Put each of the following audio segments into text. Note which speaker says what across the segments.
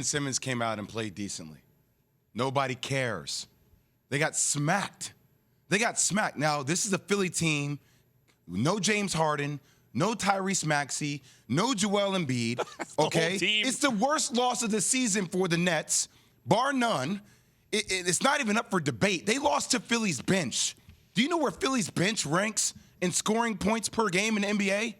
Speaker 1: Simmons came out and played decently. Nobody cares. They got smacked. Now, this is a Philly team. No James Harden, no Tyrese Maxey, no JWill Embiid. Okay? It's the worst loss of the season for the Nets, bar none. It's not even up for debate. They lost to Philly's bench. Do you know where Philly's bench ranks in scoring points per game in the NBA?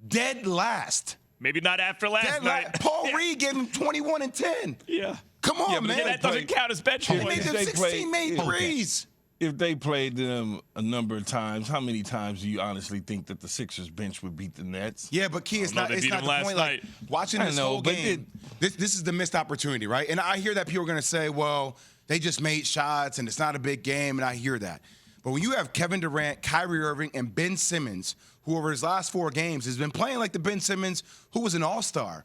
Speaker 1: Dead last.
Speaker 2: Maybe not after last night.
Speaker 1: Paul Reed gave him 21 and 10.
Speaker 2: Yeah.
Speaker 1: Come on, man.
Speaker 2: That doesn't count as bench
Speaker 1: They
Speaker 2: points.
Speaker 1: made them 16 made threes.
Speaker 3: If they played them a number of times, how many times do you honestly think that the Sixers bench would beat the Nets?
Speaker 1: Yeah, but Key, it's not the point. Like, watching this whole game, this is the missed opportunity, right? And I hear that people are going to say, well, they just made shots and it's not a big game, and I hear that. But when you have Kevin Durant, Kyrie Irving, and Ben Simmons, who over his last 4 games has been playing like the Ben Simmons who was an all-star,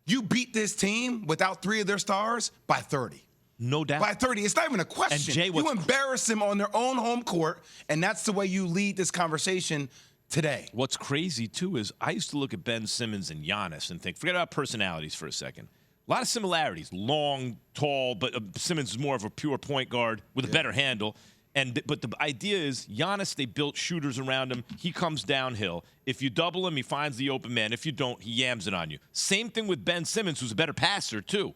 Speaker 1: you beat this team without 3 of their stars by 30.
Speaker 2: No doubt.
Speaker 1: By 30. It's not even a question.
Speaker 2: Jay,
Speaker 1: you embarrass them on their own home court, and that's the way you lead this conversation today.
Speaker 2: What's crazy, too, is I used to look at Ben Simmons and Giannis and think, forget about personalities for a second. A lot of similarities. Long, tall, but Simmons is more of a pure point guard with a better handle. But the idea is Giannis, they built shooters around him. He comes downhill. If you double him, he finds the open man. If you don't, he yams it on you. Same thing with Ben Simmons, who's a better passer, too.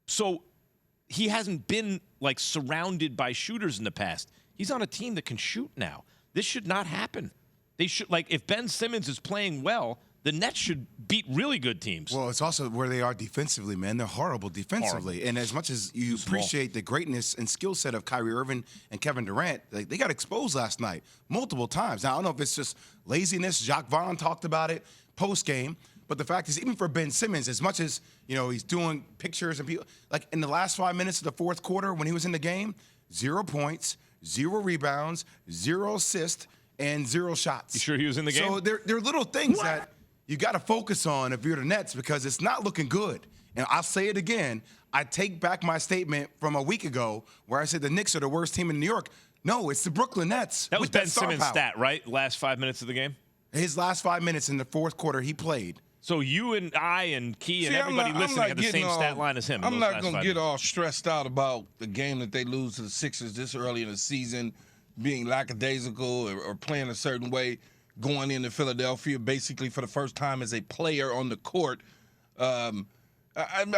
Speaker 2: So he hasn't been, like, surrounded by shooters in the past. He's on a team that can shoot now. This should not happen. They should, like, if Ben Simmons is playing well, the Nets should beat really good teams.
Speaker 1: Well, it's also where they are defensively, man. They're horrible defensively. And as much as you appreciate the greatness and skill set of Kyrie Irving and Kevin Durant, they got exposed last night multiple times. Now, I don't know if it's just laziness. Jacques Vaughn talked about it post-game. But the fact is, even for Ben Simmons, as much as, you know, he's doing pictures and people, like in the last 5 minutes of the fourth quarter when he was in the game, 0 points, 0 rebounds, 0 assists, and 0 shots.
Speaker 2: You sure he was in the game?
Speaker 1: So they're little things that you got to focus on if you're the Nets because it's not looking good. And I'll say it again. I take back my statement from a week ago where I said the Knicks are the worst team in New York. No, it's the Brooklyn Nets.
Speaker 2: That was Ben Simmons' stat, right? Last 5 minutes of the game?
Speaker 1: His last 5 minutes in the fourth quarter, he played.
Speaker 2: So you and I and Key and everybody listening had the same stat line as him.
Speaker 3: I'm not going to get all stressed out about the game that they lose to the Sixers this early in the season, being lackadaisical or playing a certain way, going into Philadelphia basically for the first time as a player on the court. I'm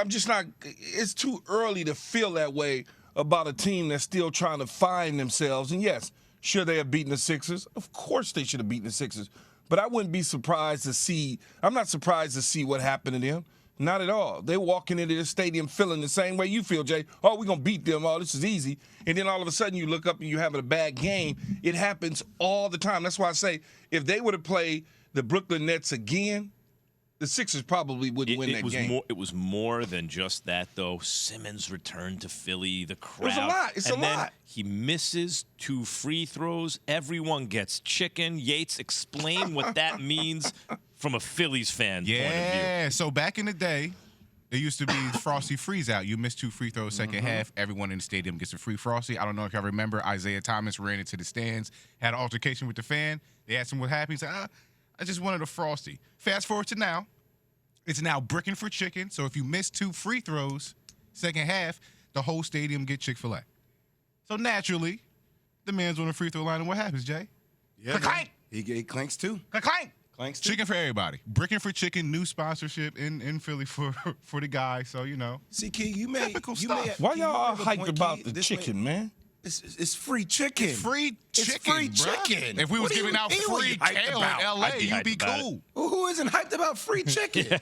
Speaker 3: just not – it's too early to feel that way about a team that's still trying to find themselves. And, yes, should they have beaten the Sixers? Of course they should have beaten the Sixers. But I wouldn't be surprised to see – I'm not surprised to see what happened to them. Not at all. They're walking into the stadium feeling the same way you feel, Jay. Oh, we're going to beat them. Oh, this is easy. And then all of a sudden you look up and you're having a bad game. It happens all the time. That's why I say if they were to play the Brooklyn Nets again, the Sixers probably wouldn't win that game.
Speaker 2: It was more than just that, though. Simmons returned to Philly, the crowd.
Speaker 3: It was a lot. It's a lot.
Speaker 2: Then he misses 2 free throws. Everyone gets chicken. Yates, explain what that means from a Phillies fan point of view.
Speaker 4: Yeah, so back in the day, there used to be Frosty freeze out. You miss 2 free throws second half, everyone in the stadium gets a free Frosty. I don't know if y'all remember, Isaiah Thomas ran into the stands, had an altercation with the fan. They asked him what happened. He said, I just wanted a Frosty. Fast forward to now. It's now bricking for chicken. So if you miss 2 free throws second half, the whole stadium get Chick-fil-A. So naturally, the man's on the free throw line, and what happens, Jay?
Speaker 1: Yeah, clank. He clanks too.
Speaker 4: Clank.
Speaker 1: Clanks too.
Speaker 4: Chicken for everybody. Bricking for chicken, new sponsorship in Philly for the guy. So, you know.
Speaker 1: See, Key, you may
Speaker 4: typical stuff.
Speaker 3: Why y'all all hyped about the chicken, man?
Speaker 1: It's free chicken.
Speaker 4: It's free chicken.
Speaker 1: It's free chicken.
Speaker 4: If we was giving out free kale in L.A., you'd be cool.
Speaker 1: Who isn't hyped about free chicken?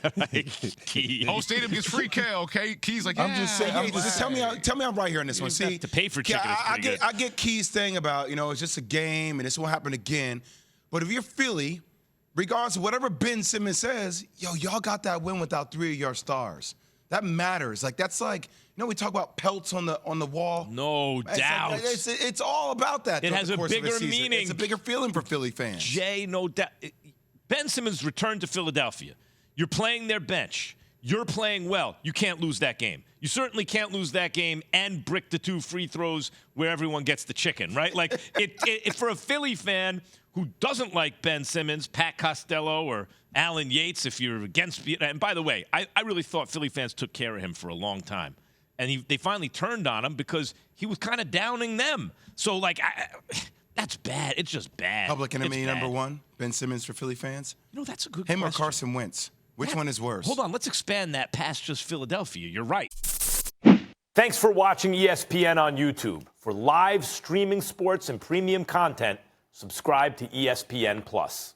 Speaker 2: Key.
Speaker 4: Whole stadium gets free kale, okay? Key's like, yeah.
Speaker 3: I'm just saying.
Speaker 1: Just tell me I'm right here on this one. See,
Speaker 2: to pay for chicken.
Speaker 1: I get Key's thing about, you know, it's just a game and this won't happen again. But if you're Philly, regardless of whatever Ben Simmons says, y'all got that win without 3 of your stars. That matters. Like, that's like, you know, we talk about pelts on the wall.
Speaker 2: No doubt.
Speaker 1: Like, it's all about that.
Speaker 2: It has a bigger meaning.
Speaker 1: It's a bigger feeling for Philly fans.
Speaker 2: Jay, no doubt. Ben Simmons returned to Philadelphia. You're playing their bench. You're playing well. You can't lose that game. You certainly can't lose that game and brick the 2 free throws where everyone gets the chicken, right? Like, for a Philly fan who doesn't like Ben Simmons, Pat Costello, or Alan Yates, if you're against. And by the way, I really thought Philly fans took care of him for a long time. And they finally turned on him because he was kind of downing them. So, like, that's bad. It's just bad.
Speaker 1: Public enemy number one, Ben Simmons for Philly fans?
Speaker 2: That's a good
Speaker 1: Him
Speaker 2: question.
Speaker 1: or Carson Wentz? Which one is worse?
Speaker 2: Hold on. Let's expand that past just Philadelphia. You're right.
Speaker 5: Thanks for watching ESPN on YouTube. For live streaming sports and premium content, subscribe to ESPN+.